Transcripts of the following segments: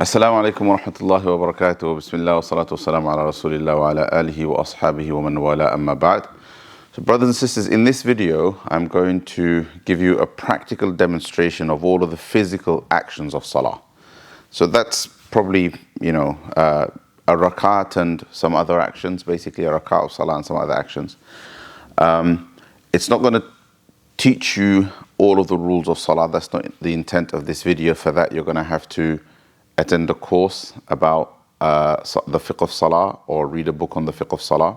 Assalamu alaikum wa rahmatullahi wa barakatuh. Bismillah wa salatu wa salam ala rasulillah wa ala alihi wa ashabihi wa man wala amma ba'd. So brothers and sisters, in this video, I'm going to give you a practical demonstration of all of the physical actions of Salah. So that's probably, a rakat and some other actions, basically a rakat of Salah and some other actions. It's not going to teach you all of the rules of Salah. That's not the intent of this video. For that, you're going to have to attend a course about the fiqh of Salah or read a book on the fiqh of Salah.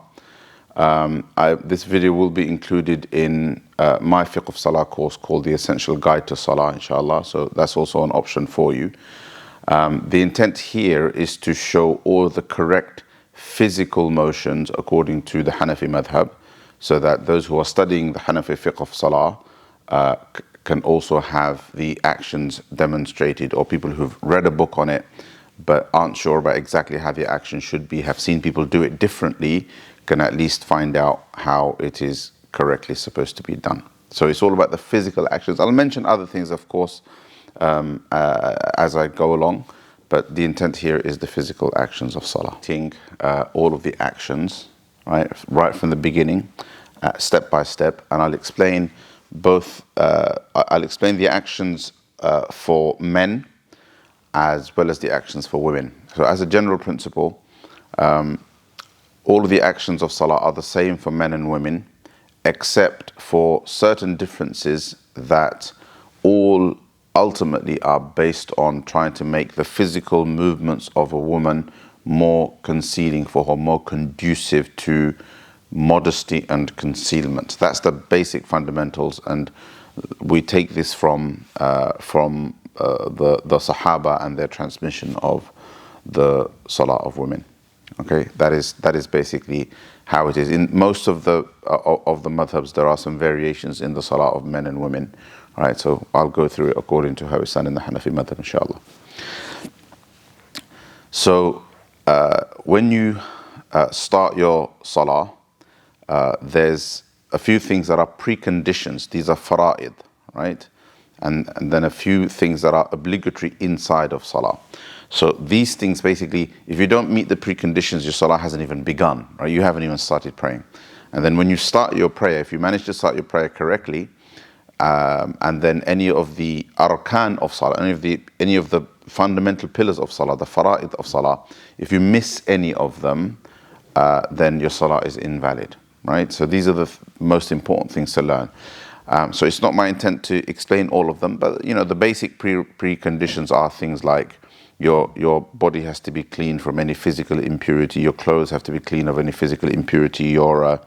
This video will be included in my fiqh of Salah course called The Essential Guide to Salah, inshallah. So that's also an option for you. The intent here is to show all the correct physical motions according to the Hanafi madhhab, so that those who are studying the Hanafi fiqh of Salah can also have the actions demonstrated, or people who've read a book on it but aren't sure about exactly how the action should be, have seen people do it differently, can at least find out how it is correctly supposed to be done. So it's all about the physical actions. I'll mention other things, of course, as I go along, but the intent here is the physical actions of Salah. All of the actions, right from the beginning, step by step, and I'll explain the actions for men as well as the actions for women. So as a general principle, all of the actions of Salah are the same for men and women, except for certain differences that all ultimately are based on trying to make the physical movements of a woman more concealing for her, more conducive to modesty and concealment. That's the basic fundamentals, and we take this from the Sahaba and their transmission of the Salah of women. Okay, that is basically how it is. In most of the madhabs, there are some variations in the Salah of men and women. All right, so I'll go through it according to how it's done in the Hanafi madhab, inshallah. So when you start your Salah, there's a few things that are preconditions. These are fara'id, right? And then a few things that are obligatory inside of Salah. So these things, basically, if you don't meet the preconditions, your Salah hasn't even begun, right? You haven't even started praying. And then when you start your prayer, if you manage to start your prayer correctly, and then any of the arkan of Salah, any of the fundamental pillars of Salah, the fara'id of Salah, if you miss any of them, then your Salah is invalid. Right, so these are the most important things to learn. So it's not my intent to explain all of them, but the basic preconditions are things like your body has to be clean from any physical impurity, your clothes have to be clean of any physical impurity, your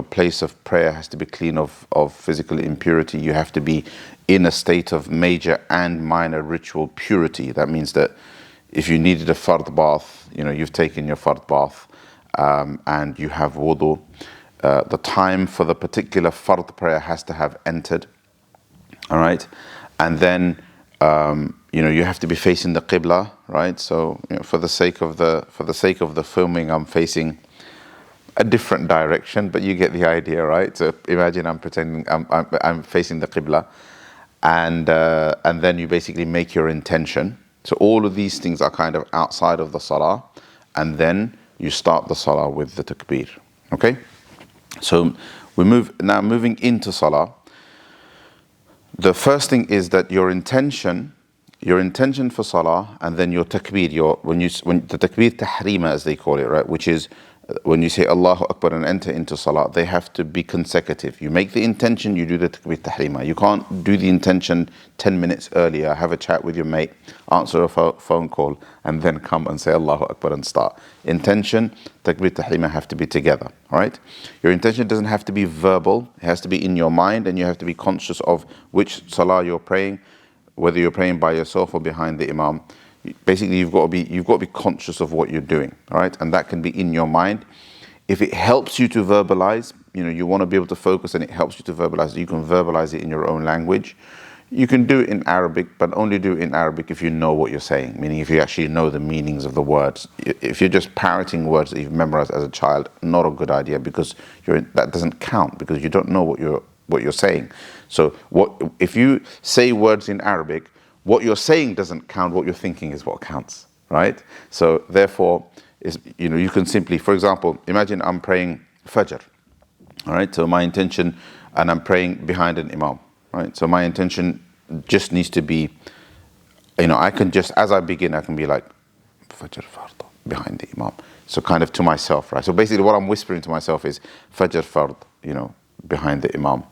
place of prayer has to be clean of physical impurity. You have to be in a state of major and minor ritual purity. That means that if you needed a fard bath, you've taken your fard bath. And you have wudu, the time for the particular fard prayer has to have entered, all right? And then, you have to be facing the qibla, right? So, for the sake of the filming, I'm facing a different direction, but you get the idea, right? So imagine I'm pretending I'm facing the qibla, and then you basically make your intention. So all of these things are kind of outside of the salah, and then you start the Salah with the takbir. Okay? So moving into Salah. The first thing is that your intention for Salah, and then your takbir, when the takbir tahrima, as they call it, right, which is when you say Allahu Akbar and enter into Salah, they have to be consecutive. You make the intention, you do the takbir tahrima. You can't do the intention 10 minutes earlier, have a chat with your mate, answer a phone call, and then come and say Allahu Akbar and start. Intention, takbir tahrima have to be together, all right? Your intention doesn't have to be verbal. It has to be in your mind, and you have to be conscious of which Salah you're praying, whether you're praying by yourself or behind the Imam. Basically, you've got to be conscious of what you're doing, all right? And that can be in your mind. If it helps you to verbalize, you want to be able to focus, and it helps you to verbalize, you can verbalize it in your own language. You can do it in Arabic, but only do it in Arabic if you know what you're saying, meaning if you actually know the meanings of the words. If you're just parroting words that you've memorized as a child, not a good idea, because that doesn't count, because you don't know what you're saying. So if you say words in Arabic, what you're saying doesn't count, what you're thinking is what counts, right? So therefore, you can simply, for example, imagine I'm praying Fajr, all right? So my intention, and I'm praying behind an imam, right? So my intention just needs to be, I can just, as I begin, I can be like, Fajr Fard, behind the imam. So kind of to myself, right? So basically what I'm whispering to myself is Fajr Fard, behind the imam.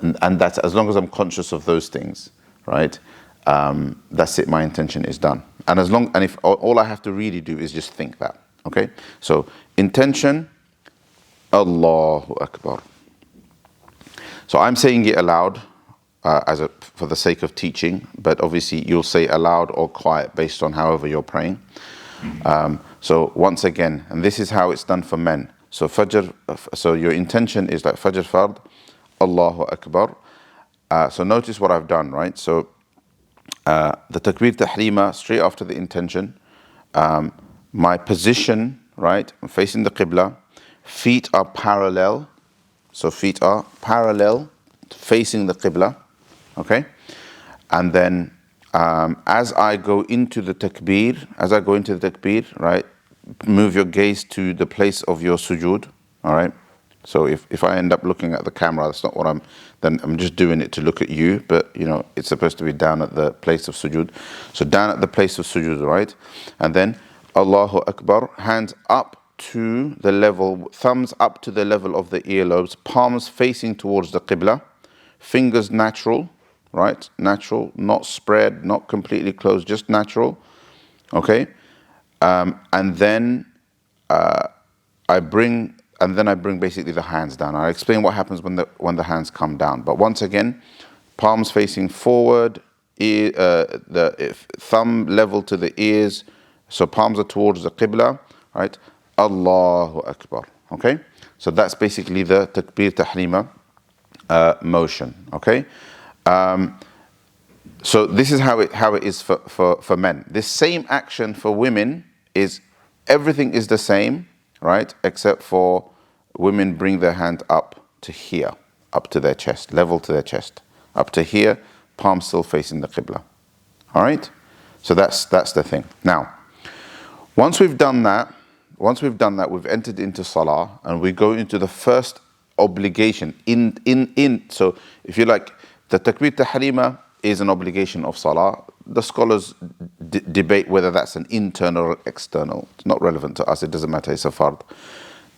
And that's, as long as I'm conscious of those things, right? That's it, my intention is done. And if all I have to really do is just think that, okay? So intention, Allahu Akbar. So I'm saying it aloud for the sake of teaching, but obviously you'll say aloud or quiet based on however you're praying. So once again, and this is how it's done for men. So so your intention is like Fajr Fard, Allahu Akbar. So notice what I've done, right? So the Takbir Tahrima, straight after the intention, my position, right? I'm facing the Qibla, feet are parallel. So feet are parallel, facing the Qibla, okay? And then as I go into the takbir, right, move your gaze to the place of your sujood, all right? So if I end up looking at the camera, that's not what then I'm just doing it to look at you, but it's supposed to be down at the place of sujood. So down at the place of sujood, right? And then Allahu Akbar, hands up to the level, thumbs up to the level of the earlobes, palms facing towards the Qibla, fingers natural, right? Natural, not spread, not completely closed, just natural, okay? And then I bring basically the hands down. I'll explain what happens when the hands come down. But once again, palms facing forward, the thumb level to the ears, so palms are towards the Qibla, right? Allahu Akbar, okay? So that's basically the Takbir Tahrima motion, okay? So this is how it is for men. This same action for women is, everything is the same, right? Except for women bring their hand up to here, up to their chest, level to their chest. Up to here, palm still facing the Qibla. All right? So that's the thing. Now, once we've done that, we've entered into Salah, and we go into the first obligation. So if you like, the Takbir Tahrima is an obligation of Salah. The scholars debate whether that's an internal or external. It's not relevant to us, it doesn't matter, it's a fard.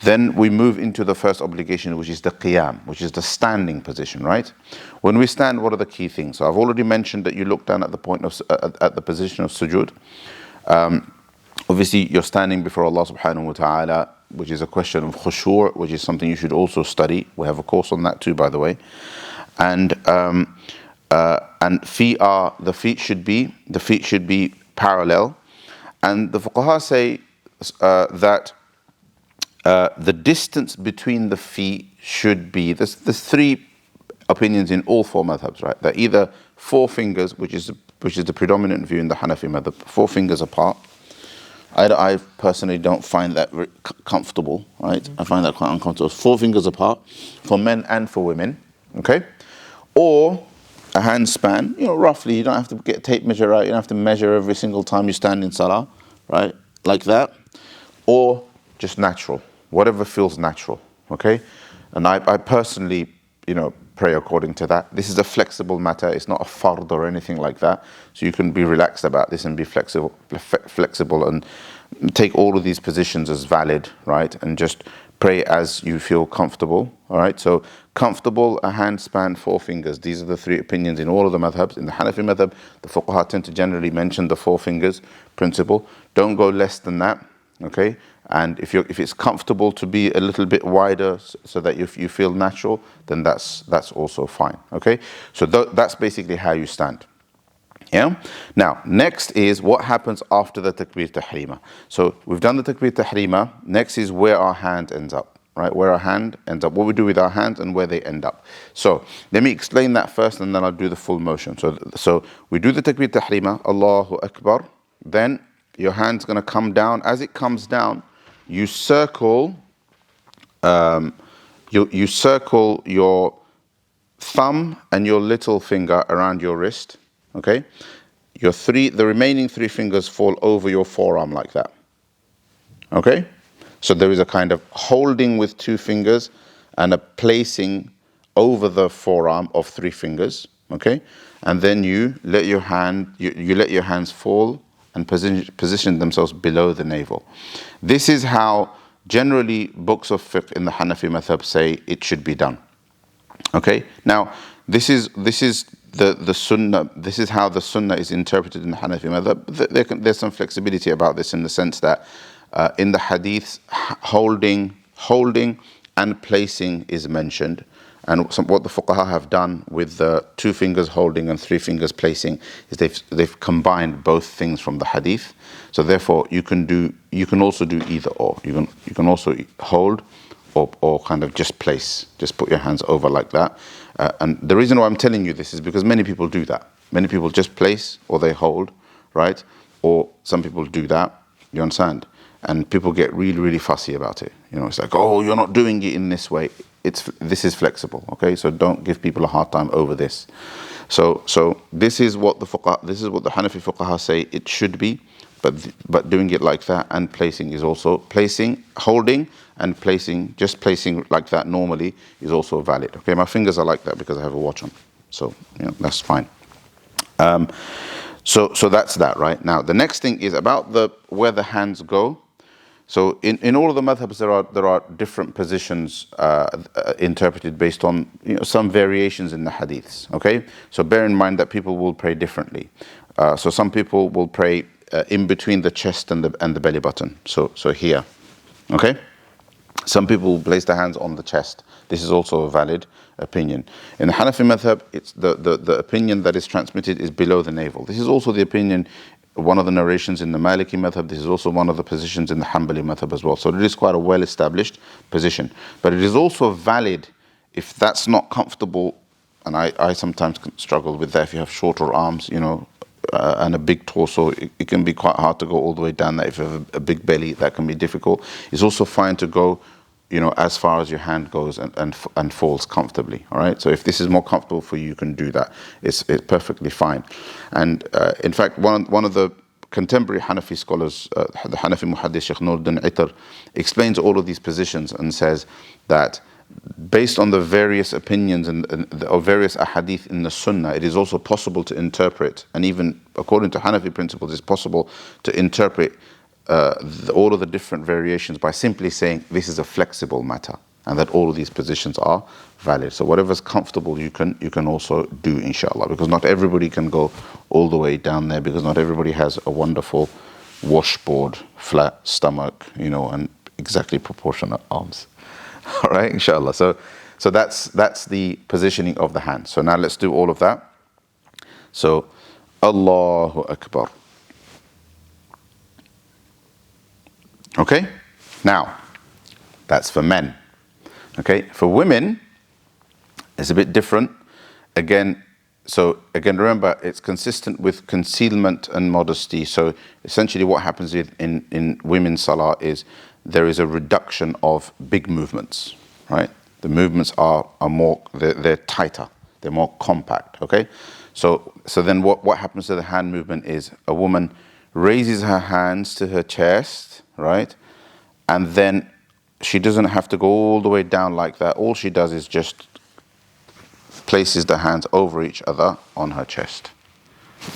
Then we move into the first obligation, which is the qiyam, which is the standing position, right? When we stand, what are the key things? So I've already mentioned that you look down at the point of at the position of sujood. Obviously, you're standing before Allah subhanahu wa ta'ala, which is a question of khushu', which is something you should also study. We have a course on that too, by the way. And the feet should be parallel. And the fuqaha say that the distance between the feet should be, there's three opinions in all four madhabs, right? They're either 4 fingers, which is the predominant view in the Hanafi madhab, 4 fingers apart. I personally don't find that very comfortable, right? I find that quite uncomfortable. 4 fingers apart for men and for women, okay? Or a hand span, roughly. You don't have to get a tape measure out. You don't have to measure every single time you stand in Salah, right? Like that. Or just natural, whatever feels natural, okay? And I personally, pray according to that. This is a flexible matter. It's not a fard or anything like that. So you can be relaxed about this and be flexible and take all of these positions as valid, right? And just pray as you feel comfortable, all right? So comfortable, a hand span, 4 fingers. These are the 3 opinions in all of the madhabs. In the Hanafi madhab, the fuqaha tend to generally mention the 4 fingers principle. Don't go less than that, okay? And if it's comfortable to be a little bit wider so that you feel natural, then that's also fine, okay? So that's basically how you stand. Yeah? Now, next is what happens after the Takbir Tahrima. So we've done the Takbir Tahrima. Next is where our hand ends up, right? Where our hand ends up, what we do with our hands and where they end up. So let me explain that first and then I'll do the full motion. So we do the Takbir Tahrima, Allahu Akbar. Then your hand's going to come down. As it comes down, you circle you circle your thumb and your little finger around your wrist, okay? the remaining three fingers fall over your forearm like that. Okay? So there is a kind of holding with two fingers and a placing over the forearm of three fingers. Okay? And then you let your hands fall and position themselves below the navel. This is how generally books of fiqh in the Hanafi madhhab say it should be done. Okay? Now, this is the sunnah. This is how the sunnah is interpreted in the Hanafi madhhab. There's some flexibility about this in the sense that in the hadiths, holding and placing is mentioned. And what the fuqaha have done with the two fingers holding and three fingers placing is they've combined both things from the hadith. So therefore, you can also do either or. You can also hold or kind of just place. Just put your hands over like that. And the reason why I'm telling you this is because many people do that. Many people just place or they hold, right? Or some people do that. You understand? And people get really, really fussy about it. It's like, oh, you're not doing it in this way. This is flexible, okay? So don't give people a hard time over this. So this is what the Hanafi fuqaha say it should be, but doing it like that and placing is also holding and placing, just placing like that normally is also valid. Okay, my fingers are like that because I have a watch on, so that's fine. So that's that, right? Now the next thing is about where the hands go. So in all of the madhabs there are different positions interpreted based on some variations in the hadiths. Okay, so bear in mind that people will pray differently. So some people will pray in between the chest and the belly button. So here, okay. Some people will place their hands on the chest. This is also a valid opinion. In the Hanafi madhab, it's the opinion that is transmitted is below the navel. This is also the opinion. One of the narrations in the Maliki madhab, this is also one of the positions in the Hanbali madhab as well. So it is quite a well-established position. But it is also valid if that's not comfortable, and I sometimes struggle with that if you have shorter arms, and a big torso, it can be quite hard to go all the way down there. If you have a big belly, that can be difficult. It's also fine to go, as far as your hand goes and falls comfortably. All right. So if this is more comfortable for you, you can do that. It's perfectly fine. And in fact, one of the contemporary Hanafi scholars, the Hanafi muhaddith Shaykh Nuruddin Itr, explains all of these positions and says that based on the various opinions or various ahadith in the Sunnah, it is also possible to interpret, and even according to Hanafi principles, it's possible to interpret all of the different variations by simply saying this is a flexible matter, and that all of these positions are valid. So whatever's comfortable, you can also do, inshallah, because not everybody can go all the way down there, because not everybody has a wonderful washboard, flat stomach, and exactly proportionate arms. All right, inshallah. So that's the positioning of the hand. So now let's do all of that. So Allahu Akbar. Okay? Now, that's for men. Okay? For women, it's a bit different. Again, remember, it's consistent with concealment and modesty. So essentially what happens in women's salah is there is a reduction of big movements, right? The movements are more, they're tighter, they're more compact, okay? So then what happens to the hand movement is a woman raises her hands to her chest, right? And then she doesn't have to go all the way down like that. All she does is just places the hands over each other on her chest.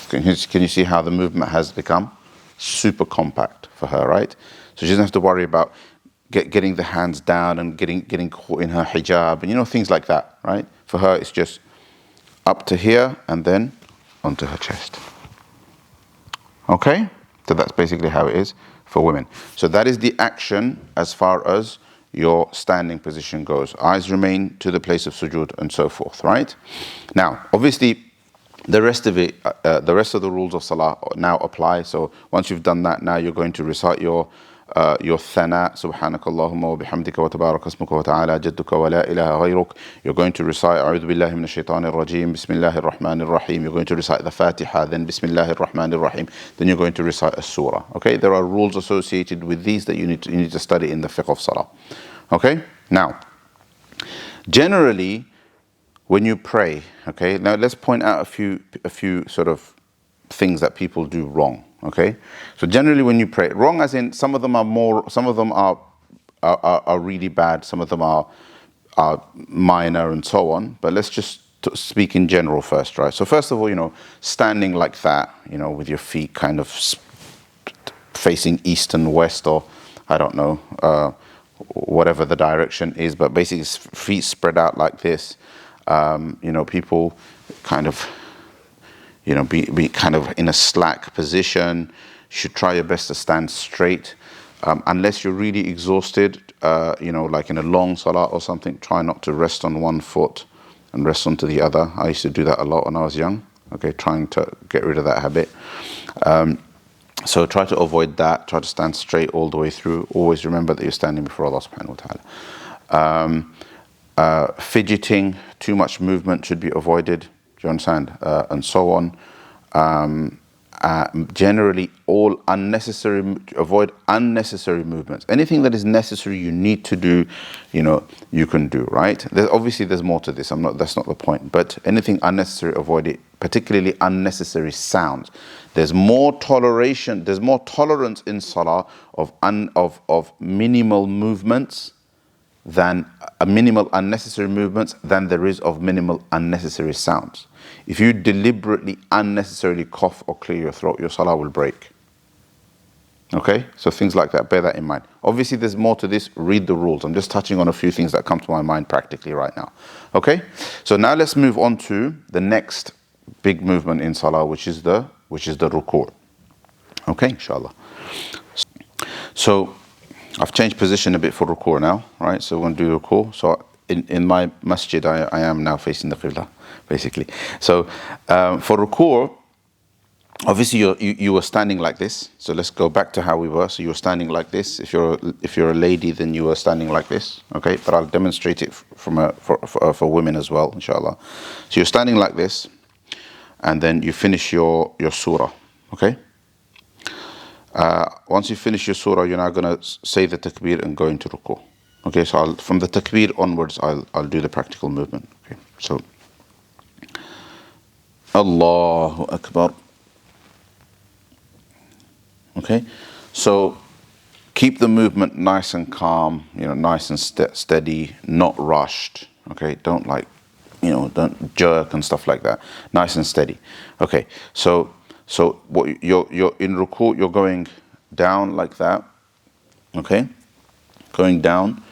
Can you see how the movement has become super compact for her, right? So she doesn't have to worry about getting the hands down and getting caught in her hijab and things like that, right? For her, it's just up to here and then onto her chest. Okay? So that's basically how it is for women. So that is the action as far as your standing position goes. Eyes remain to the place of sujood and so forth, right? Now, obviously, the rest of the rules of salah now apply. So once you've done that, now you're going to recite your thana, subhanakallahumma wa bihamdika wa tabarak asmuka wa ta'ala jadduka wa la ilaha ghayruk. You're going to recite a'udhu billahi minash shaitanir rajim, bismillahir rahmanir rahim. You're going to recite the Fatiha, then bismillahir rahmanir rahim. Then you're going to recite a surah. Okay, there are rules associated with these that you need to study in the fiqh of salah. Okay, now generally when you pray, okay, now let's point out a few sort of things that people do wrong. Okay, so generally when you pray, wrong as in some of them are really bad, some of them are minor and so on. But let's just speak in general first, right? So first of all, standing like that, with your feet kind of facing east and west, or I don't know, whatever the direction is, but basically feet spread out like this. People kind of, be kind of in a slack position. You should try your best to stand straight. Unless you're really exhausted, like in a long salah or something, try not to rest on one foot and rest onto the other. I used to do that a lot when I was young, okay, trying to get rid of that habit. So try to avoid that. Try to stand straight all the way through. Always remember that you're standing before Allah subhanahu wa ta'ala. Fidgeting, too much movement should be avoided. Do you understand? And so on. Generally, avoid unnecessary movements. Anything that is necessary, you need to do, you can do, right? Obviously, there's more to this. That's not the point. But anything unnecessary, avoid it. Particularly unnecessary sounds. There's more tolerance in salah of minimal movements minimal unnecessary movements than there is of minimal unnecessary sounds. If you deliberately unnecessarily cough or clear your throat, your salah will break. Okay, so things like that, bear that in mind. Obviously there's more to this. Read the rules. I'm just touching on a few things that come to my mind practically right now. Okay, so now let's move on to the next big movement in salah, which is the ruku'. Okay, inshallah. So I've changed position a bit for ruku' now, right? So we're going to do ruku'. So in my masjid, I am now facing the qibla, basically. So for ruku', obviously you were standing like this. So let's go back to how we were. So you were standing like this. If you're a lady, then you were standing like this. Okay, but I'll demonstrate it for women as well, inshallah. So you're standing like this, and then you finish your surah. Okay. Once you finish your surah, you're now going to say the takbir and go into ruku'. Okay, so from the takbir onwards, I'll do the practical movement. Okay, so Allahu Akbar. Okay, so keep the movement nice and calm, nice and steady, not rushed. Okay, don't don't jerk and stuff like that. Nice and steady. Okay, so what you're in ruku', you're going down like that. Okay, going down,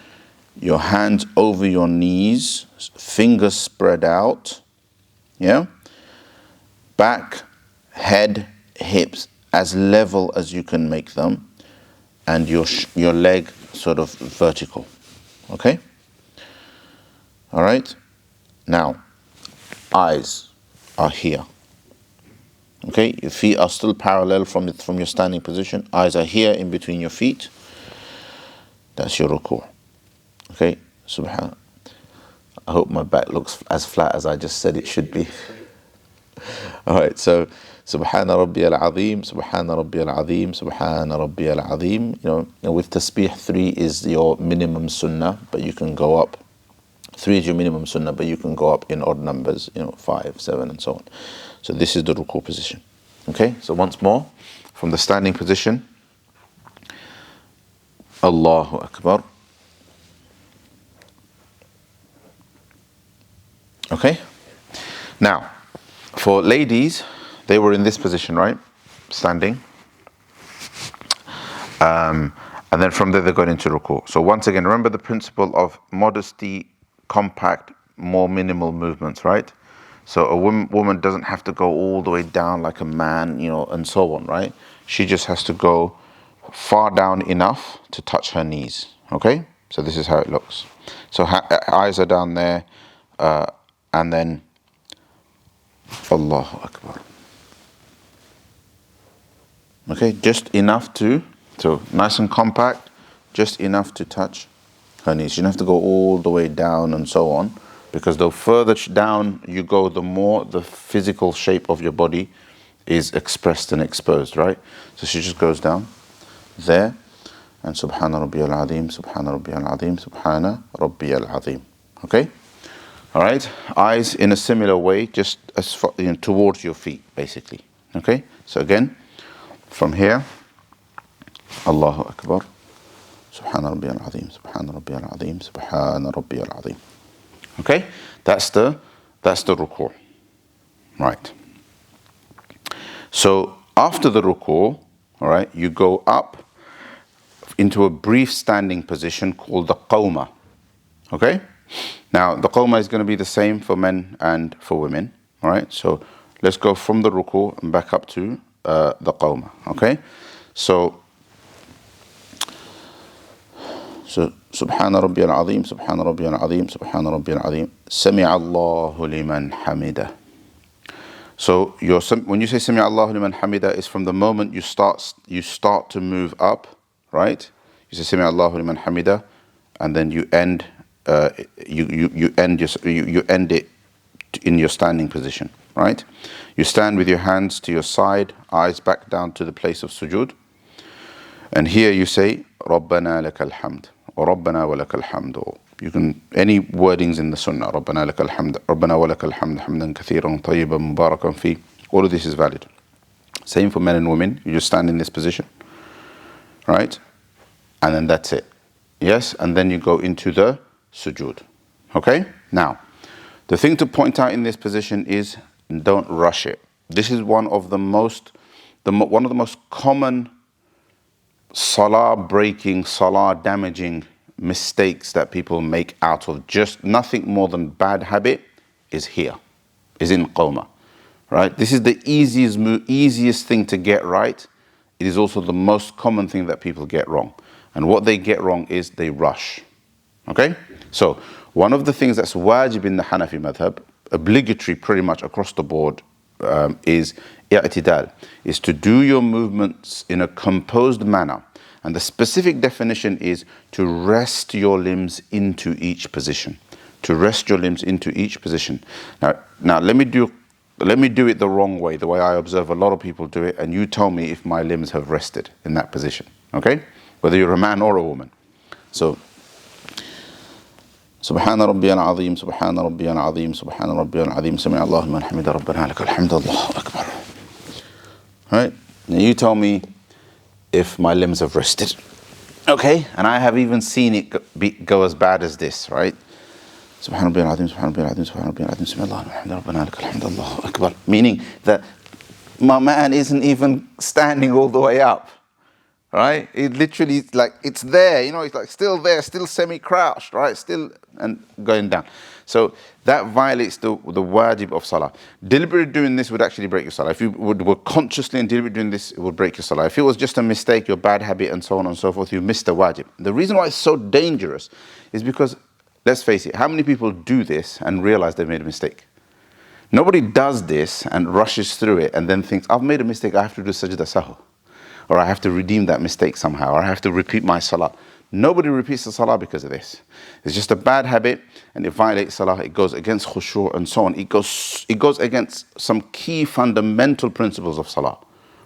your hands over your knees, fingers spread out. Yeah, back, head, hips as level as you can make them, and your leg sort of vertical. Okay. All right. Now, eyes are here. Okay, your feet are still parallel from your standing position. Eyes are here in between your feet. That's your ruku'. Okay, subhanallah. I hope my back looks as flat as I just said it should be. All right, so Subhana Rabbiyal Azim, Subhana Rabbiyal Azim, Subhana Rabbiyal Azim. With tasbih, 3 is your minimum sunnah, but you can go up. 3 is your minimum sunnah, but you can go up in odd numbers, 5, 7, and so on. So this is the ruku' position. Okay, so once more, from the standing position, Allahu Akbar. Okay, now, for ladies, they were in this position, right? Standing. And then from there, they got into ruku'. So once again, remember the principle of modesty, compact, more minimal movements, right? So a woman doesn't have to go all the way down like a man, and so on, right? She just has to go far down enough to touch her knees, okay? So this is how it looks. So eyes are down there, and then Allahu Akbar. Okay, just enough so nice and compact, just enough to touch her knees. You don't have to go all the way down and so on, because the further down you go, the more the physical shape of your body is expressed and exposed, right? So she just goes down there, and Subhana Rabbiyal Azim, Subhana Rabbiyal Azim, Subhana Rabbiyal Azim. Okay? All right? Eyes in a similar way, just as far, towards your feet, basically. Okay, so again, from here, Allahu Akbar, Subhana Rabbi al-Azim, Subhana Rabbi al-Azim, Subhana Rabbi al-Azim. Okay, that's the ruku'. Right. So after the ruku', all right, you go up into a brief standing position called the qawma. Okay? Now, the qawma is going to be the same for men and for women. All right? So let's go from the ruku' and back up to the qawma. Okay? So Subhana Rabbi al-Azim, Subhana Rabbi al-Azim, Subhana Rabbi al-Azim, Sami'a Allahu liman hamida. So when you say Sami'a Allahu liman hamida, it's from the moment you start to move up, right? You say Sami'a Allahu liman hamida, and then you end you end it in your standing position, right? You stand with your hands to your side, eyes back down to the place of sujood, and here you say Rabbana lakal hamd or Rabbana wa lakal hamd. You can, any wordings in the Sunnah, Rabbana lakal hamd, Rabbana wa lakal hamd, hamdan kathiran tayyiban mubarakan fi. All of this is valid. Same for men and women. You just stand in this position, right? And then that's it. Yes, and then you go into the sujood. Okay? Now, the thing to point out in this position is don't rush it. This is one of the most common salah breaking, salah damaging mistakes that people make out of just nothing more than bad habit is in qawma, right? This is the easiest thing to get right. It is also the most common thing that people get wrong. And what they get wrong is they rush. Okay? So one of the things that's wajib in the Hanafi madhhab, obligatory pretty much across the board, is i'tidal, is to do your movements in a composed manner. And the specific definition is to rest your limbs into each position. To rest your limbs into each position. Now let me do it the wrong way, the way I observe a lot of people do it, and you tell me if my limbs have rested in that position. Okay? Whether you're a man or a woman. So Subhana Rabbi al-Azim, Subhana Rabbi al-Azim, Subhana Rabbi al-Azim, Sami'a Allahu liman hamida, Rabbana lakal hamd, Allahu Akbar. Right? Now you tell me if my limbs have rested. Okay? And I have even seen it go as bad as this, right? Subhana Rabbi al-Azim, Subhana Rabbi al-Azim, Subhana Rabbi al-Azim, Sami'a Allahu liman hamida, Rabbana lakal hamd, Allahu Akbar. Meaning that my man isn't even standing all the way up. Right? It literally, like, it's there, it's like still there, still semi-crouched, right? Still, and going down. So that violates the wajib of salah. Deliberately doing this would actually break your salah. If you were consciously and deliberately doing this, it would break your salah. If it was just a mistake, your bad habit, and so on and so forth, you missed the wajib. The reason why it's so dangerous is because, let's face it, how many people do this and realize they made a mistake? Nobody does this and rushes through it and then thinks, I've made a mistake, I have to do sajda sahw. Or I have to redeem that mistake somehow, or I have to repeat my salah. Nobody repeats the salah because of this. It's just a bad habit, and it violates salah. It goes against khushu' and so on. It goes against some key fundamental principles of salah.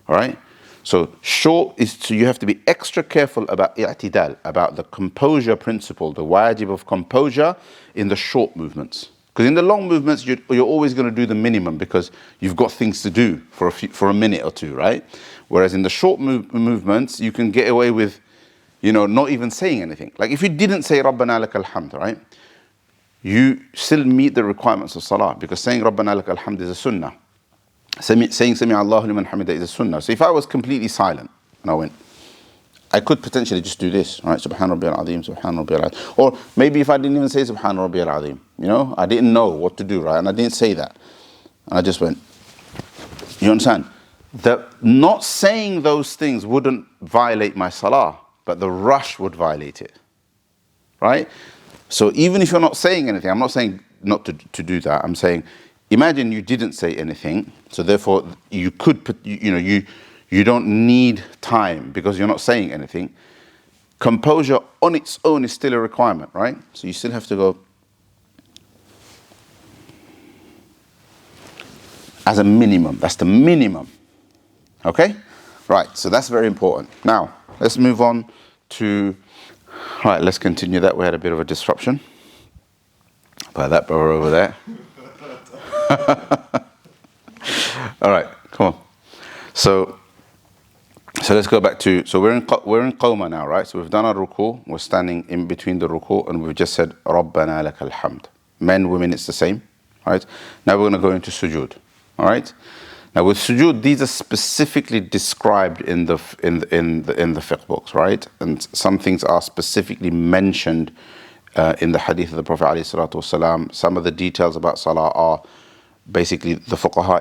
All right? So you have to be extra careful about i'tidal, about the composure principle, the wajib of composure in the short movements. Because in the long movements, you're always going to do the minimum because you've got things to do for a minute or two, right? Whereas in the short movements, you can get away with, not even saying anything. Like if you didn't say Rabbana lakal hamd, right? You still meet the requirements of salah because saying Rabbana lakal hamd is a sunnah. Saying Sami'a Allahu liman hamida is a sunnah. So if I was completely silent and I could potentially just do this, right? Subhana Rabbi al-Azim, Subhana Rabbi al-Azim. Or maybe if I didn't even say Subhana Rabbi al-Azim, I didn't know what to do, right? And I didn't say that. And I just went, you understand? That not saying those things wouldn't violate my salah, but the rush would violate it, right? So even if you're not saying anything, I'm not saying not to do that. I'm saying, imagine you didn't say anything, so therefore you could put, you don't need time because you're not saying anything. Composure on its own is still a requirement, right? So you still have to go as a minimum. That's the minimum. Okay? Right, so that's very important. Now, let's move on to... Right, let's continue that. We had a bit of a disruption by that brother over there. All right, come on. So let's go back to, so we're in qawma now, right? So we've done our ruku, we're standing in between the ruku, and we've just said Rabbana lakal hamd. Men, women, it's the same, right? Now we're going to go into sujood, all right? Now with sujood, these are specifically described in the fiqh books, right? And some things are specifically mentioned in the hadith of the Prophet ﷺ. Some of the details about salah are basically the fuqaha,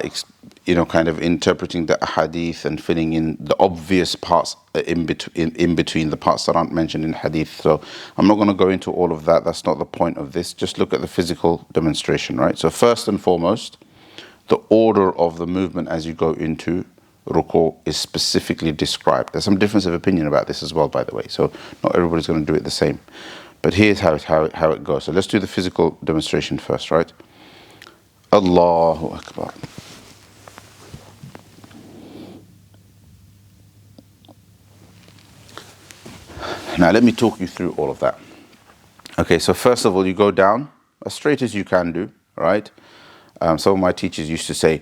kind of interpreting the hadith and filling in the obvious parts in between the parts that aren't mentioned in hadith. So I'm not going to go into all of that. That's not the point of this. Just look at the physical demonstration, right? So first and foremost, the order of the movement as you go into ruku is specifically described. There's some difference of opinion about this as well, by the way. So not everybody's going to do it the same. But here's how it goes. So let's do the physical demonstration first, right? Allahu Akbar. Now let me talk you through all of that. Okay, so first of all, you go down as straight as you can do, right? Some of my teachers used to say,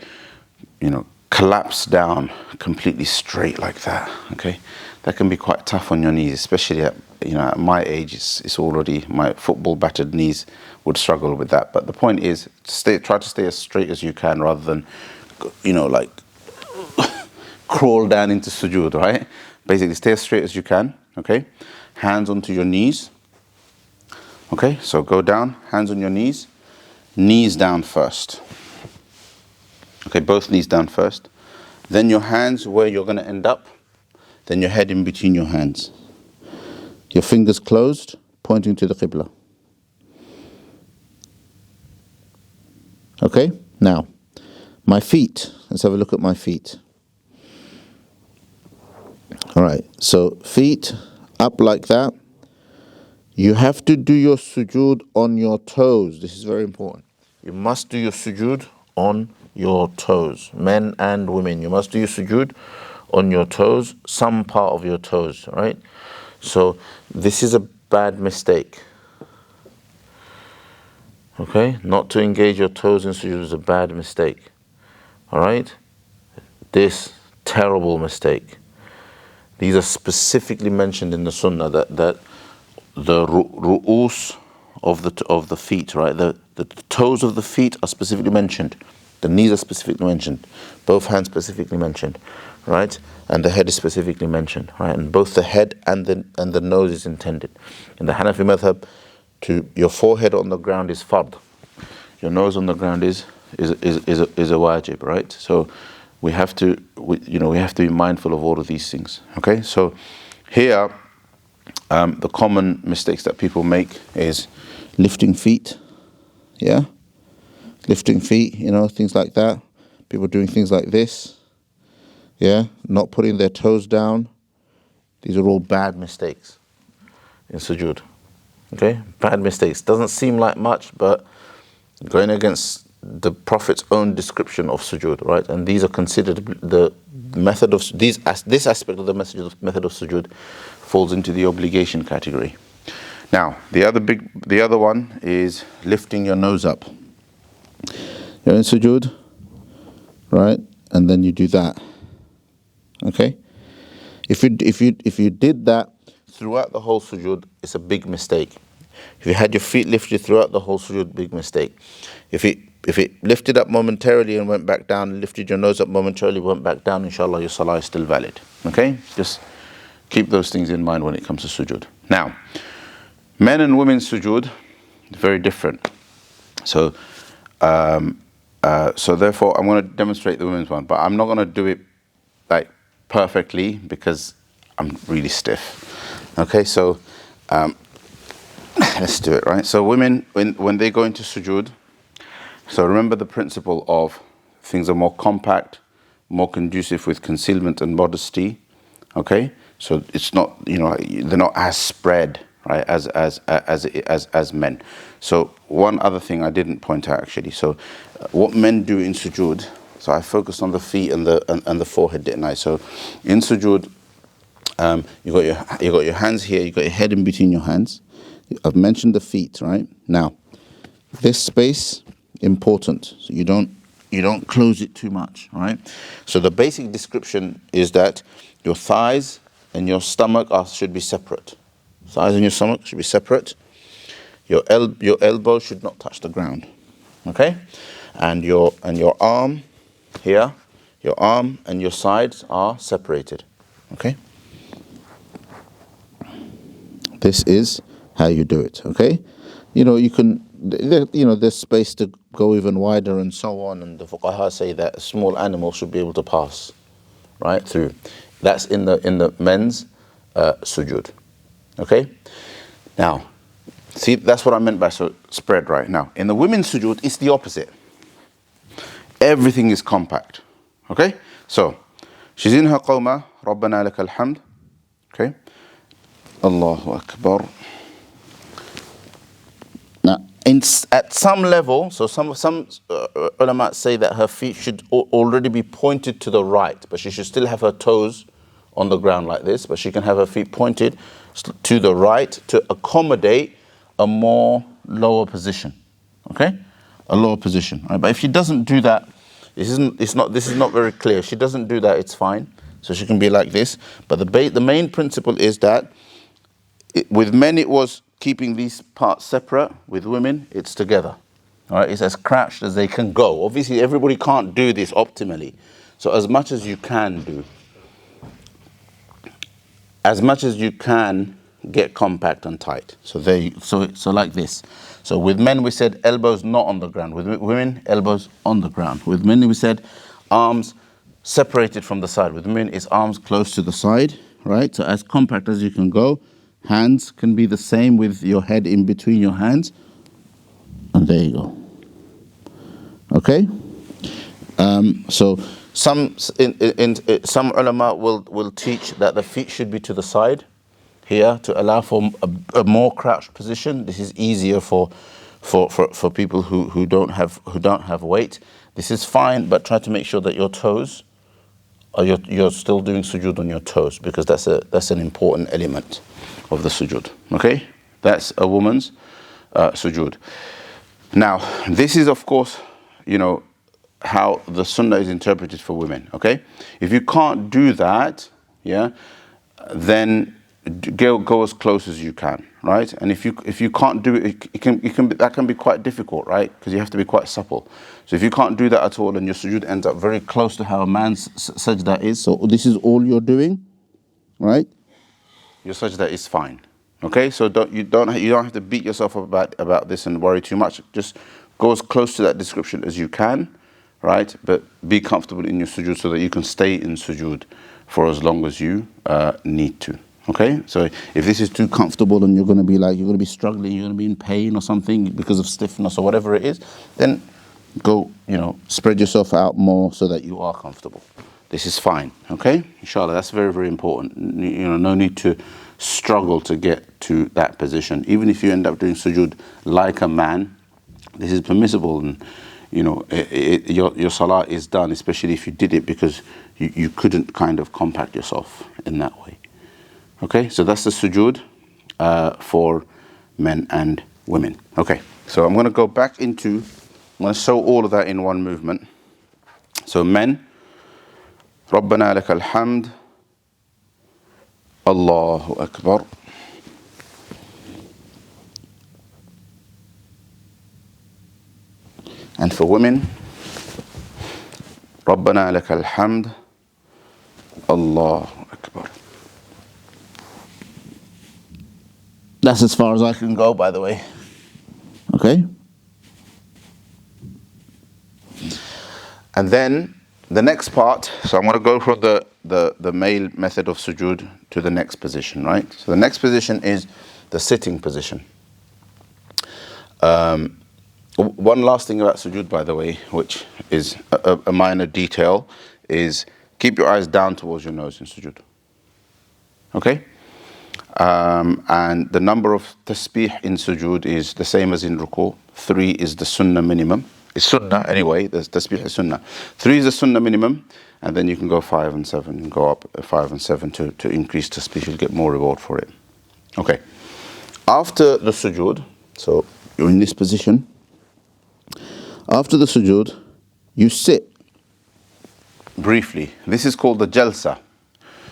collapse down completely straight like that, okay? That can be quite tough on your knees, especially at my age. It's already, my football battered knees would struggle with that. But the point is, try to stay as straight as you can rather than, like crawl down into sujood, right? Basically, stay as straight as you can, okay? Hands onto your knees, okay? So go down, hands on your knees down first. Okay, both knees down first. Then your hands where you're going to end up. Then your head in between your hands. Your fingers closed, pointing to the Qibla. Okay, now, my feet. Let's have a look at my feet. All right, so feet up like that. You have to do your sujood on your toes. This is very important. You must do your sujood on your toes. Men and women, you must do your sujood on your toes, some part of your toes, right? So this is a bad mistake. Okay? Not to engage your toes in sujood is a bad mistake. All right? This terrible mistake. These are specifically mentioned in the Sunnah that the ru'us of the feet, right? The toes of the feet are specifically mentioned. The knees are specifically mentioned. Both hands specifically mentioned, right? And the head is specifically mentioned, right? And both the head and the nose is intended. In the Hanafi madhhab, your forehead on the ground is fard. Your nose on the ground is a wajib, right? So we have to be mindful of all of these things. Okay, so here the common mistakes that people make is lifting feet, lifting feet, things like that. People doing things like this, not putting their toes down. These are all bad mistakes in sujood. Okay, bad mistakes. Doesn't seem like much, but going against the Prophet's own description of sujood, right? And these are considered the method of this aspect of the method of sujood falls into the obligation category. Now, the other one is lifting your nose up. You're in sujood, right? And then you do that. Okay? If you did that throughout the whole sujood, it's a big mistake. If you had your feet lifted throughout the whole sujood, big mistake. If it lifted up momentarily and went back down, lifted your nose up momentarily, went back down, inshallah, your salah is still valid. Okay? Just keep those things in mind when it comes to sujood. Now, men and women sujood, very different. So therefore, I'm going to demonstrate the women's one, but I'm not going to do it like perfectly because I'm really stiff. Okay, so let's do it, right? So women, when they go into sujood, so remember the principle of things are more compact, more conducive with concealment and modesty. Okay, so it's not, they're not as spread, right, as men. So one other thing I didn't point out actually. So what men do in sujood. So I focused on the feet and the forehead, didn't I? So in sujood, you got your hands here. You got your head in between your hands. I've mentioned the feet, right? Now, this space important. So you don't you don't close it too much, all right? So the basic description is that your thighs and your stomach should be separate. Thighs and your stomach should be separate. Your elbow should not touch the ground, okay? And your arm here, your arm and your sides are separated, okay? This is how you do it, okay? You can, there's space to go even wider and so on, and the fuqaha say that a small animal should be able to pass right through. That's in the men's sujood, okay? Now, see, that's what I meant by spread right now. In the women's sujood, it's the opposite. Everything is compact, okay? So, she's in her qawma, Rabbana lakal hamd, okay? Allahu Akbar. Now, at some level, so some ulama say that her feet should already be pointed to the right, but she should still have her toes on the ground like this, but she can have her feet pointed to the right to accommodate a more lower position, okay? A lower position, right? But if she doesn't do that, this is not very clear. If she doesn't do that, it's fine. So she can be like this. But the main principle is that with men it was keeping these parts separate. With women, it's together. All right, it's as crouched as they can go. Obviously, everybody can't do this optimally. So as much as you can do, as much as you can get compact and tight. So like this. So with men we said elbows not on the ground. With women, elbows on the ground. With men we said arms separated from the side. With women, it's arms close to the side, right? So as compact as you can go. Hands can be the same with your head in between your hands. And there you go. Okay? So some ulama will teach that the feet should be to the side here to allow for a more crouched position. This is easier for people who don't have weight. This is fine, but try to make sure that your toes you're still doing sujood on your toes, because that's an important element of the sujood. Okay, that's a woman's sujood. Now, this is of course, how the sunnah is interpreted for women. Okay, if you can't do that, then go as close as you can, right? And if you can't do it, that can be quite difficult, right? Because you have to be quite supple. So if you can't do that at all, and your sujood ends up very close to how a man's sajda is, so this is all you're doing, right? Your sajda is fine. Okay, so you don't have to beat yourself up about this and worry too much. Just go as close to that description as you can, right? But be comfortable in your sujood so that you can stay in sujood for as long as you need to. Okay, so if this is too comfortable and you're going to be struggling, you're going to be in pain or something because of stiffness or whatever it is, then go, spread yourself out more so that you are comfortable. This is fine. Okay, inshallah, that's very, very important. No need to struggle to get to that position. Even if you end up doing sujood like a man, this is permissible, and your salah is done, especially if you did it because you couldn't kind of compact yourself in that way. Okay, so that's the sujood for men and women. Okay, so I'm going to go back I'm going to show all of that in one movement. So men, Rabbana lakal hamd, Allahu Akbar. And for women, Rabbana lakal hamd, Allahu Akbar. That's as far as I can go, by the way. Okay? And then the next part, so I'm going to go from the male method of sujood to the next position, right? So the next position is the sitting position. One last thing about sujood, by the way, which is a minor detail, is keep your eyes down towards your nose in sujood. Okay? And the number of tasbih in sujood is the same as in ruku'. 3 is the sunnah minimum. It's sunnah anyway, the tasbih is sunnah. 3 is the sunnah minimum, and then you can go 5 and 7, and go up 5 and 7 to increase tasbih. You'll get more reward for it. Okay. After the sujood, so you're in this position. After the sujood, you sit briefly. This is called the jalsa.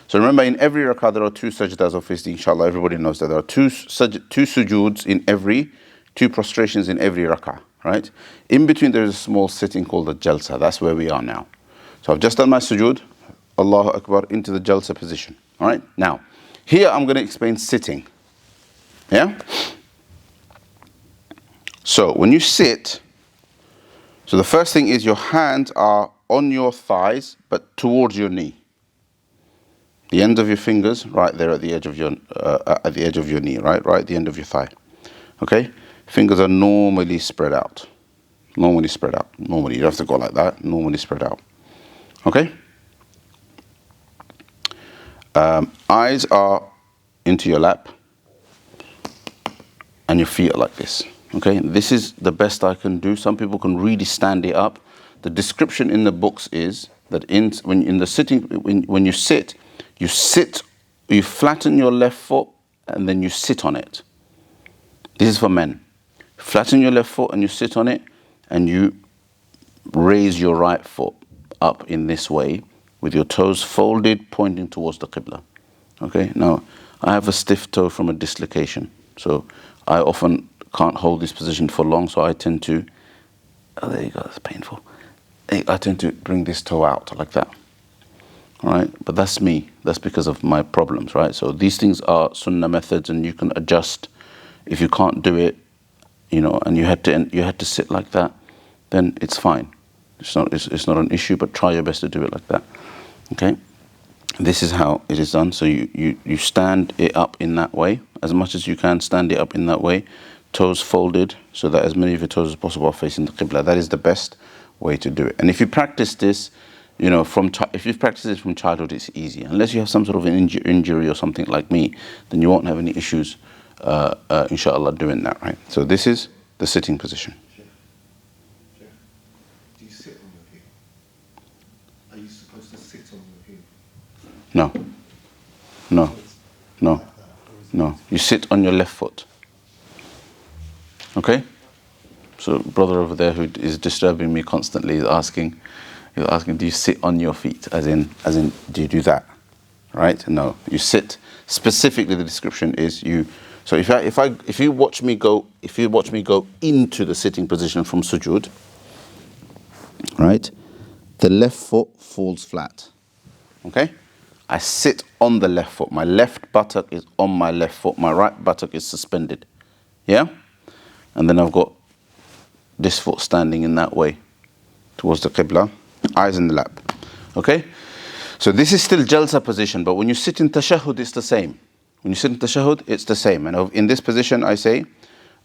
So remember, in every rak'ah there are two sajdas. Obviously, inshallah, everybody knows that there are two sujuds in every, two prostrations in every rak'ah, right? In between there is a small sitting called the jalsa. That's where we are now. So I've just done my sujud, Allahu Akbar, into the jalsa position. All right. Now, here I'm going to explain sitting. Yeah. So when you sit, so the first thing is your hands are on your thighs, but towards your knee. The end of your fingers, right there at the edge of your knee, right at the end of your thigh. Okay, fingers are normally spread out. Normally spread out. Normally, you don't have to go like that. Normally spread out. Okay. Eyes are into your lap, and your feet are like this. Okay, this is the best I can do. Some people can really stand it up. The description in the books is that when you sit, you flatten your left foot and then you sit on it. This is for men. Flatten your left foot and you sit on it, and you raise your right foot up in this way with your toes folded, pointing towards the Qibla. Okay, now I have a stiff toe from a dislocation, so I often can't hold this position for long, so I tend to, oh there you go, that's painful. I tend to bring this toe out like that. All right, but that's me. That's because of my problems, right? So these things are sunnah methods, and you can adjust. If you can't do it, and you had to sit like that, then it's fine. It's not an issue, but try your best to do it like that. Okay, this is how it is done. So you stand it up in that way as much as you can. Stand it up in that way, toes folded, so that as many of your toes as possible are facing the Qibla. That is the best way to do it. And if you practice this, if you've practiced it from childhood, it's easy. Unless you have some sort of an injury or something like me, then you won't have any issues, inshallah, doing that, right? So this is the sitting position. Do you sit on your heel? Are you supposed to sit on your heel? No. You sit on your left foot. Okay? So brother over there who is disturbing me constantly is asking, do you sit on your feet? As in, do you do that? Right? No. You sit. Specifically, the description is you. So if you watch me go into the sitting position from sujood, right? The left foot falls flat. Okay? I sit on the left foot. My left buttock is on my left foot. My right buttock is suspended. Yeah? And then I've got this foot standing in that way towards the Qibla. Eyes in the lap. Okay? So this is still jalsa position, but when you sit in tashahhud, it's the same. When you sit in tashahhud, it's the same. And in this position, I say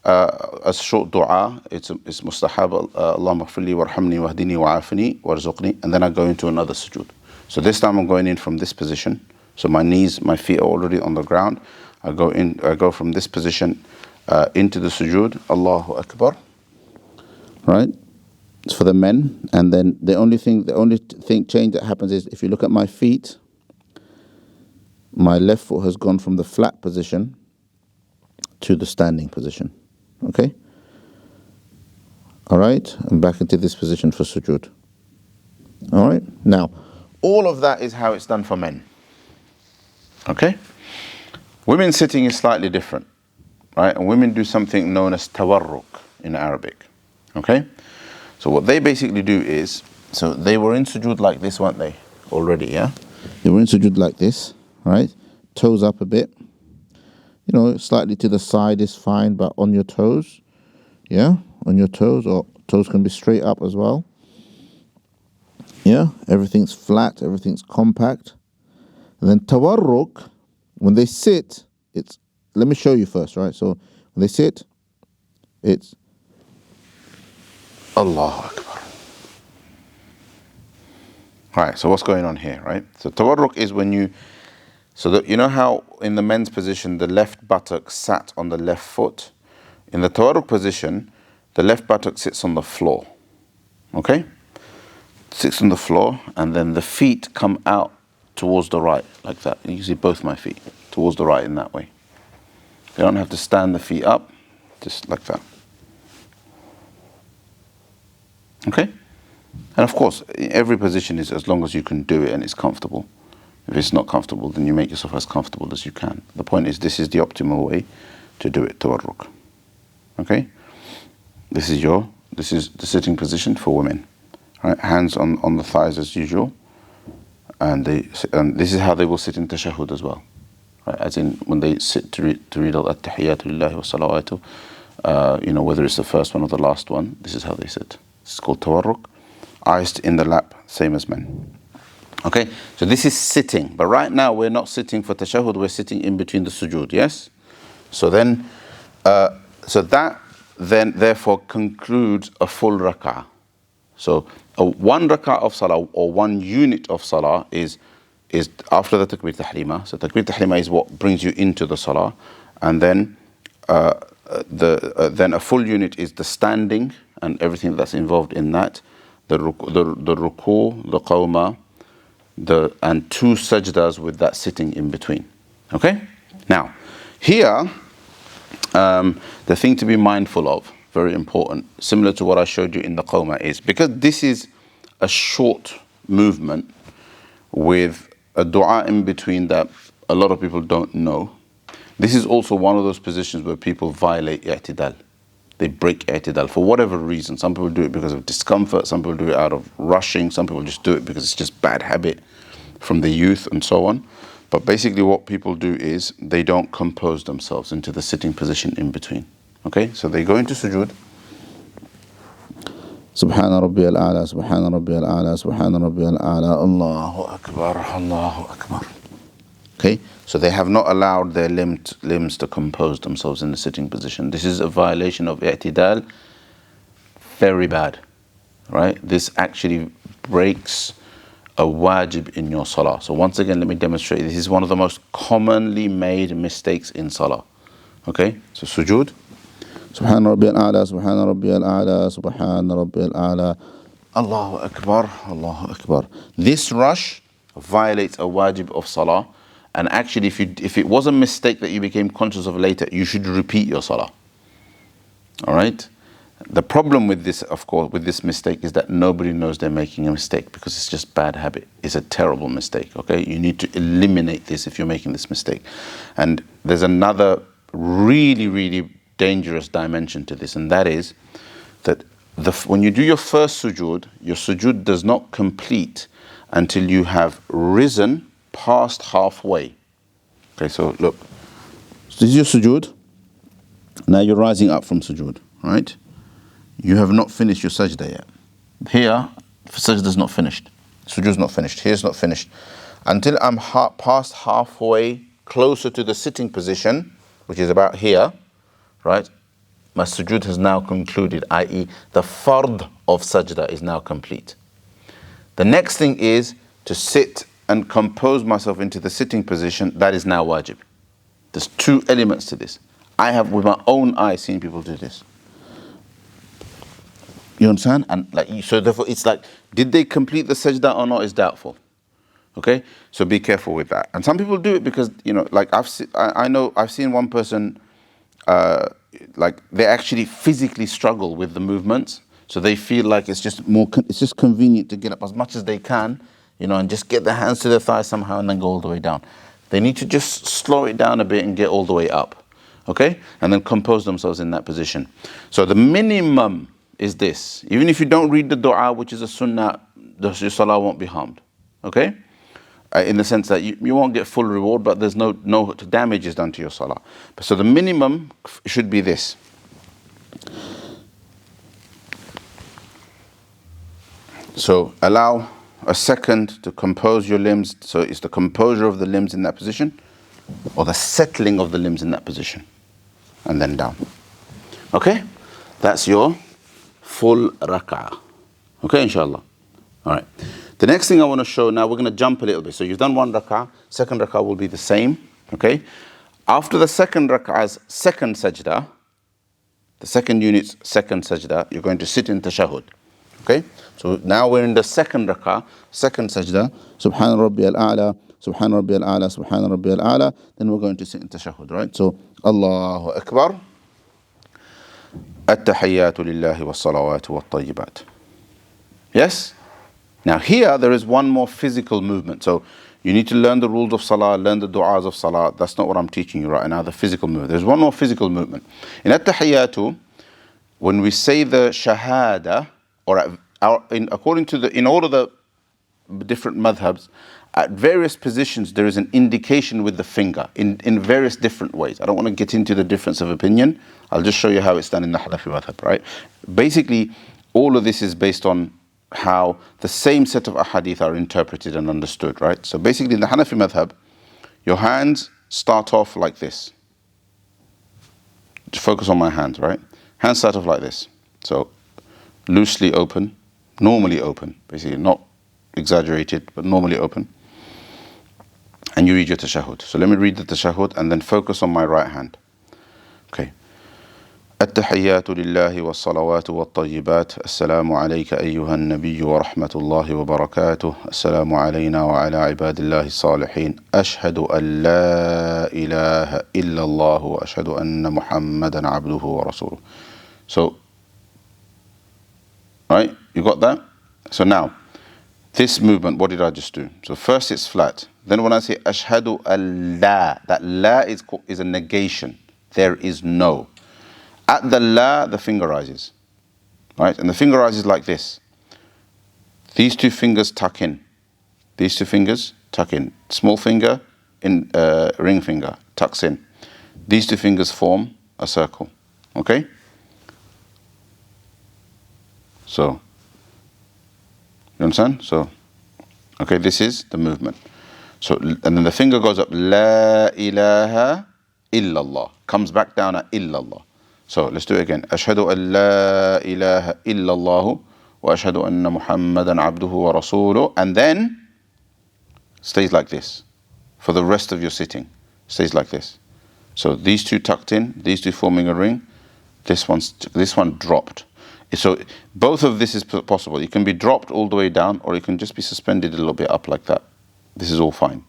a short dua. It's mustahab. Allahumma ighfirli warhamni wahdini wa'afini warzuqni. And then I go into another sujood. So this time I'm going in from this position. So my feet are already on the ground. I go from this position into the sujood. Allahu Akbar. Right? It's for the men. And then the only thing change that happens is if you look at my feet, my left foot has gone from the flat position to the standing position. Okay? All right? And back into this position for sujood. All right? Now, all of that is how it's done for men. Okay? Women sitting is slightly different. Right? And women do something known as tawarruk in Arabic. Okay? So what they basically do is, so they were in sujood like this, weren't they? Already, yeah? They were in sujood like this, right? Toes up a bit. Slightly to the side is fine, but on your toes, yeah? On your toes, or toes can be straight up as well. Yeah? Everything's flat, everything's compact. And then tawarruk, when they sit, let me show you first, right? So when they sit, it's Allahu Akbar. Right, so what's going on here, right? So tawarruk is when you know how in the men's position the left buttock sat on the left foot? In the tawarruk position, the left buttock sits on the floor. Okay? Sits on the floor, and then the feet come out towards the right, like that. You can see both my feet towards the right in that way. You don't have to stand the feet up, just like that. Okay? And of course, every position is as long as you can do it and it's comfortable. If it's not comfortable, then you make yourself as comfortable as you can. The point is, this is the optimal way to do it, tawarruk. Okay? This is the sitting position for women. Right? Hands on the thighs as usual. And this is how they will sit in tashahhud as well. Right? As in, when they sit to read al-tahiyyatu lillahi wa salawatu, whether it's the first one or the last one, this is how they sit. It's called tawarruk. Eyes in the lap, same as men. Okay, so this is sitting. But right now, we're not sitting for tashahhud, we're sitting in between the sujood, yes? So then, that then therefore concludes a full rak'ah. So one rak'ah of salah, or one unit of salah is after the takbir tahrima. So takbir tahrima is what brings you into the salah. And then then a full unit is the standing and everything that's involved in that. The ruku, the qawma, and two sajdas with that sitting in between. Okay? Now, here, the thing to be mindful of, very important, similar to what I showed you in the qawma, is because this is a short movement with a dua in between that a lot of people don't know. This is also one of those positions where people violate i'tidal. They break i'tidal for whatever reason. Some people do it because of discomfort, some people do it out of rushing, some people just do it because it's just bad habit from the youth and so on. But basically what people do is they don't compose themselves into the sitting position in between. Okay, so they go into sujood. Subhana Rabbi al-A'la, Subhana Rabbi al-A'la, Subhana Rabbi al-A'la, Allahu Akbar, Allahu Akbar. Okay, so they have not allowed their limbs to compose themselves in the sitting position. This is a violation of i'tidal, very bad, right? This actually breaks a wajib in your salah. So once again, let me demonstrate. This is one of the most commonly made mistakes in salah. Okay, so sujood. Subhana Rabbi al-A'la, Subhana Rabbi al-A'la, Subhana Rabbi al-A'la, Allahu Akbar, Allahu Akbar. This rush violates a wajib of salah. And actually, if it was a mistake that you became conscious of later, you should repeat your salah. All right? The problem with this, of course, with this mistake is that nobody knows they're making a mistake because it's just bad habit. It's a terrible mistake, okay? You need to eliminate this if you're making this mistake. And there's another really, really dangerous dimension to this, and that is that when you do your first sujood does not complete until you have risen past halfway. Okay, so look, this is your sujood. Now you're rising up from sujood, right? You have not finished your sajda yet. Here, sajda is not finished. Sujood is not finished. Here's not finished. Until I'm past halfway, closer to the sitting position, which is about here, right? My sujood has now concluded, i.e. the fard of sajda is now complete. The next thing is to sit and compose myself into the sitting position. That is now wajib. There's two elements to this. I have with my own eyes seen people do this. You understand? And so therefore it's like, did they complete the sajda or not is doubtful. Okay? So be careful with that. And some people do it because, I've seen one person, they actually physically struggle with the movements. So they feel like it's just convenient to get up as much as they can, and just get their hands to their thighs somehow and then go all the way down. They need to just slow it down a bit and get all the way up, okay? And then compose themselves in that position. So the minimum is this. Even if you don't read the dua, which is a sunnah, your salah won't be harmed, okay? In the sense that you won't get full reward, but there's no damage is done to your salah. So the minimum should be this. So allow a second to compose your limbs. So it's the composure of the limbs in that position, or the settling of the limbs in that position, and then down. Okay? That's your full rak'ah. Okay, inshallah. All right. The next thing I want to show now, we're going to jump a little bit. So you've done one rak'ah, second rak'ah will be the same. Okay? After the second rak'ah's second sajda, the second unit's second sajda, you're going to sit in tashahhud. Okay? So now we're in the second rak'ah, second sajda, Subhana Rabbi al-A'la, Subhana Rabbi al-A'la, Subhana Rabbi al-A'la, then we're going to sit in tashahhud, right? So, Allahu Akbar, At-tahiyyatu lillahi wa salawatu wa tayyibat. Yes? Now here there is one more physical movement. So you need to learn the rules of Salah, learn the du'as of Salah. That's not what I'm teaching you right now, the physical movement. There's one more physical movement. In At-Tahiyyatu, when we say the Shahada, or according to in all of the different madhabs, at various positions there is an indication with the finger in various different ways. I don't want to get into the difference of opinion. I'll just show you how it's done in the Hanafi madhab, right? Basically, all of this is based on how the same set of ahadith are interpreted and understood, right? So basically in the Hanafi madhab, your hands start off like this. Just focus on my hands, right? Hands start off like this. So loosely open, normally open, basically not exaggerated, but normally open. And you read your tashahhud. So let me read the tashahhud and then focus on my right hand. Okay. التحيات لله والصلوات والطيبات السلام عليك أيها النبي ورحمة الله وبركاته السلام علينا وعلى عباد الله الصالحين أشهد أن لا إله إلا الله وأشهد أن محمدا عبده ورسوله. So, right, you got that? So now, this movement, what did I just do? So first it's flat. Then when I say ashhadu Allah, that la is a negation. There is no. At the la, the finger rises, right? And the finger rises like this. These two fingers tuck in. These two fingers tuck in. Small finger, ring finger, tucks in. These two fingers form a circle, okay? So, you understand? So, okay, this is the movement. So, and then the finger goes up, La ilaha illallah, comes back down at illallah. So let's do it again. Ashhadu an la ilaha illallah wa ashhadu anna Muhammadan abduhu wa rasuluh. And then stays like this for the rest of your sitting. Stays like this. So these two tucked in, these two forming a ring. This one dropped. So both of this is possible. It can be dropped all the way down, or it can just be suspended a little bit up like that. This is all fine,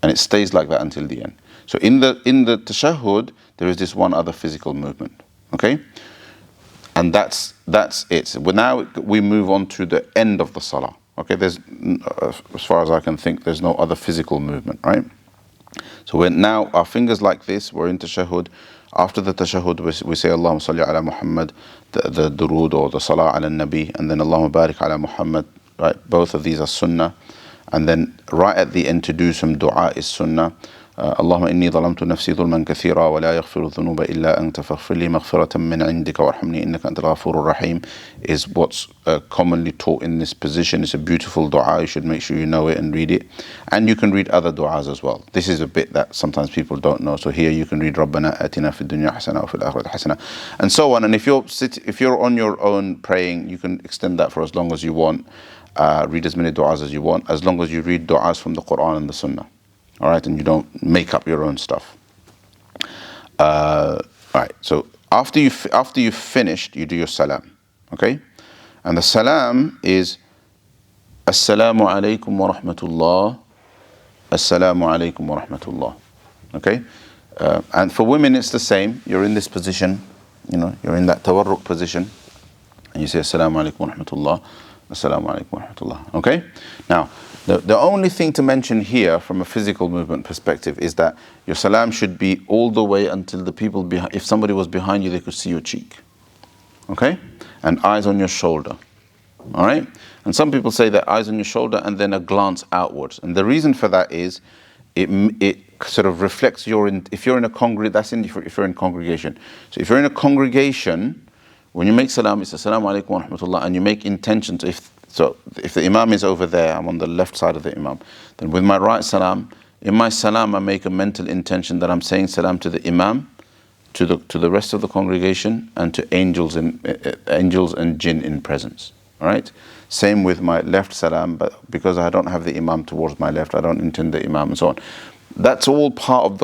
and it stays like that until the end. So in the tashahhud, there is this one other physical movement. Okay, and that's it. So now we move on to the end of the salah. Okay, there's as far as I can think, there's no other physical movement, right? So we're now our fingers like this. We're in tashahhud. After the tashahhud, we say Allahumma salli ala Muhammad, the durood or the salah ala nabi, and then Allahumma barik ala Muhammad. Right, both of these are sunnah. And then right at the end to do some dua is sunnah. اللهم إني ظلمت نفسي ظلما كثيرا ولا يغفر الذنوب إلا أنت فاغفر لي مغفرة من عندك وارحمني إنك أنت الغفور الرحيم is what's commonly taught in this position. It's a beautiful dua. You should make sure you know it and read it. And you can read other duas as well. This is a bit that sometimes people don't know. So here you can read ربنا آتنا في الدنيا حسنة وفي الآخرة حسنة and so on. And if you're on your own praying, you can extend that for as long as you want. Read as many du'as as you want, as long as you read du'as from the Quran and the Sunnah. All right, and you don't make up your own stuff. All right, so after you've finished, you do your salam, okay? And the salam is Assalamu alaikum wa rahmatullah, Assalamu alaikum wa rahmatullah, okay? And for women, it's the same. You're in this position, you're in that tawarruk position, and you say Assalamu alaikum wa rahmatullah, Assalamu alaikum wa rahmatullah, okay? Now, the only thing to mention here from a physical movement perspective is that your salam should be all the way until the people behind, if somebody was behind you, they could see your cheek. Okay? And eyes on your shoulder. All right? And some people say that eyes on your shoulder and then a glance outwards. And the reason for that is it sort of reflects if you're in a congregation, if you're in congregation. So if you're in a congregation, when you make salam, it's Assalamu alaikum wa rahmatullah, and you make intentions. So if the imam is over there, I'm on the left side of the imam, then with my right salam, in my salam I make a mental intention that I'm saying salam to the imam, to the rest of the congregation, and to angels and jinn in presence. All right? Same with my left salam, but because I don't have the imam towards my left, I don't intend the imam and so on. That's all part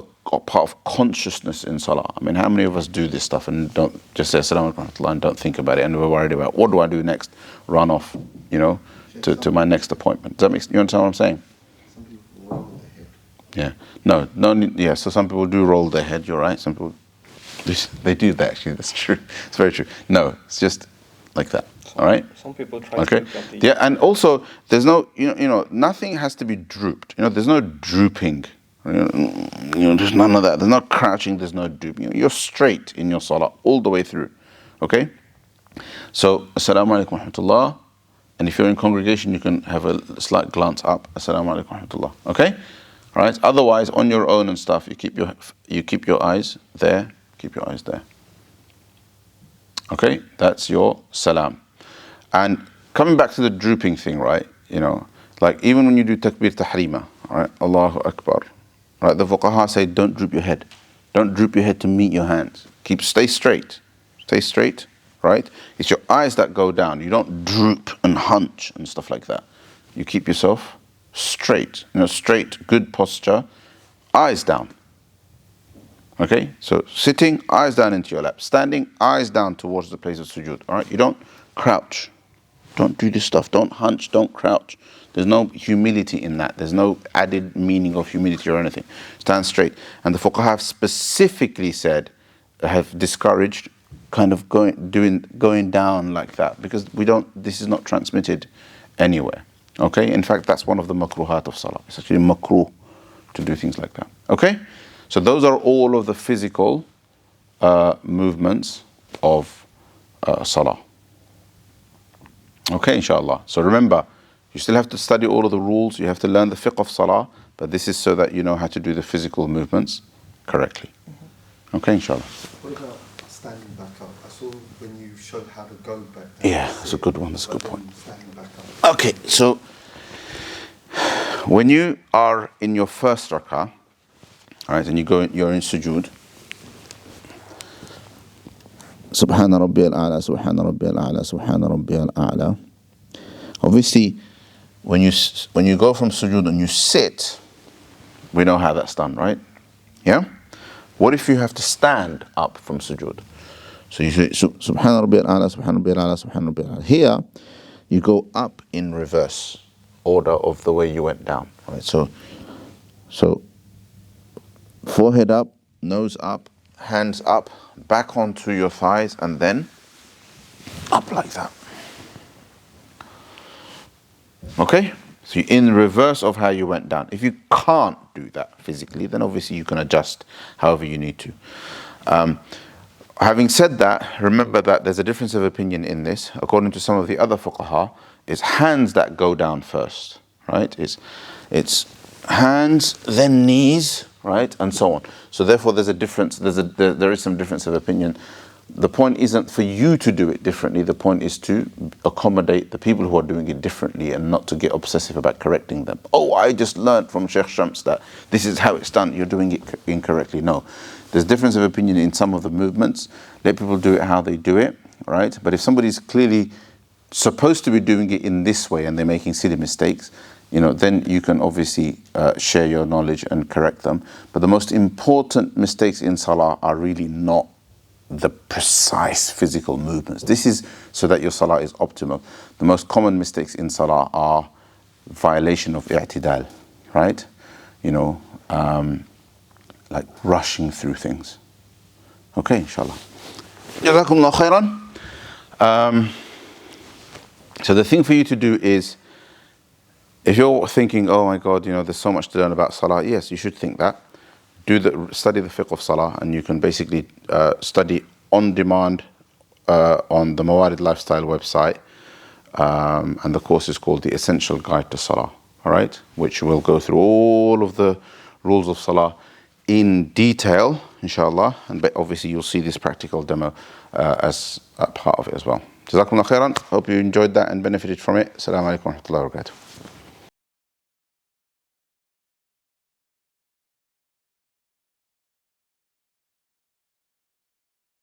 of consciousness in salah. I mean, how many of us do this stuff and don't just say assalamu alaikum and don't think about it, and we're worried about what do I do next? Run off, to my next appointment. Does that make you understand what I'm saying? Some people roll their head. Yeah. No need. Yeah. So some people do roll their head. You're right. Some people they do that. Actually, that's true. It's very true. No, it's just like that. All right. Some people try Okay. to look at the... Yeah, and also there's no, nothing has to be drooped. There's no drooping. There's none of that. There's no crouching. There's no drooping. You're straight in your salah all the way through. Okay. So, assalamu alaikum wa rahmatullah. And if you're in congregation, you can have a slight glance up. Assalamu alaikum wa rahmatullah. Okay. All right. Otherwise, on your own and stuff, you keep your eyes there. Keep your eyes there. Okay. That's your salam. And coming back to the drooping thing, right? Like even when you do takbir tahrima, right? Allahu Akbar, right? The fuqaha say don't droop your head. Don't droop your head to meet your hands. Stay straight. Stay straight, right? It's your eyes that go down. You don't droop and hunch and stuff like that. You keep yourself straight, straight, good posture, eyes down. Okay, so sitting, eyes down into your lap. Standing, eyes down towards the place of sujood. All right, you don't crouch. Don't do this stuff. Don't hunch. Don't crouch. There's no humility in that. There's no added meaning of humility or anything. Stand straight. And the fuqaha have specifically said, have discouraged kind of going down like that, because this is not transmitted anywhere. Okay, in fact, that's one of the makruhat of salah. It's actually makruh to do things like that. Okay, so those are all of the physical movements of salah. Okay, inshallah. So remember, you still have to study all of the rules. You have to learn the fiqh of salah, but this is so that you know how to do the physical movements correctly. Okay, inshallah. What about standing back up? I saw when you showed how to go back down. Yeah, that's a good one. That's a good point. Standing back up. Okay, so when you are in your first rak'ah, all right, and you're in sujood. Subhana Rabbi al-A'la, Subhana Rabbi al-A'la, Subhana Rabbi al-A'la. Obviously, when you go from sujood and you sit, we know how that's done, right? Yeah? What if you have to stand up from sujood? So you say, Subhana Rabbi al-A'la, Subhana Rabbi al-A'la, Subhana Rabbi al-A'la. Here, you go up in reverse order of the way you went down, right? So forehead up, nose up, hands up, back onto your thighs, and then up like that. Okay? So you're in reverse of how you went down. If you can't do that physically, then obviously you can adjust however you need to. Having said that, remember that there's a difference of opinion in this. According to some of the other fuqaha, it's hands that go down first, right? It's hands, then knees, right, and so on. So therefore, there's a difference. There is some difference of opinion. The point isn't for you to do it differently. The point is to accommodate the people who are doing it differently and not to get obsessive about correcting them. Oh, I just learned from Shaykh Shams that this is how it's done. You're doing it incorrectly. No, there's difference of opinion in some of the movements. Let people do it how they do it, right? But if somebody's clearly supposed to be doing it in this way and they're making silly mistakes, then you can obviously share your knowledge and correct them. But the most important mistakes in salah are really not the precise physical movements. This is so that your salah is optimal. The most common mistakes in salah are violation of i'tidal, right? Like rushing through things. Okay, inshallah. Jazakumullah khairan. So the thing for you to do is, if you're thinking, oh my God, there's so much to learn about salah, yes, you should think that. Study the fiqh of salah, and you can basically study on demand on the Mawarid Lifestyle website, and the course is called The Essential Guide to Salah, all right, which will go through all of the rules of salah in detail, inshallah, and obviously you'll see this practical demo as a part of it as well. Jazakumullah khairan. Hope you enjoyed that and benefited from it. Assalamu alaikum wa rahmatullahi wa barakatuh.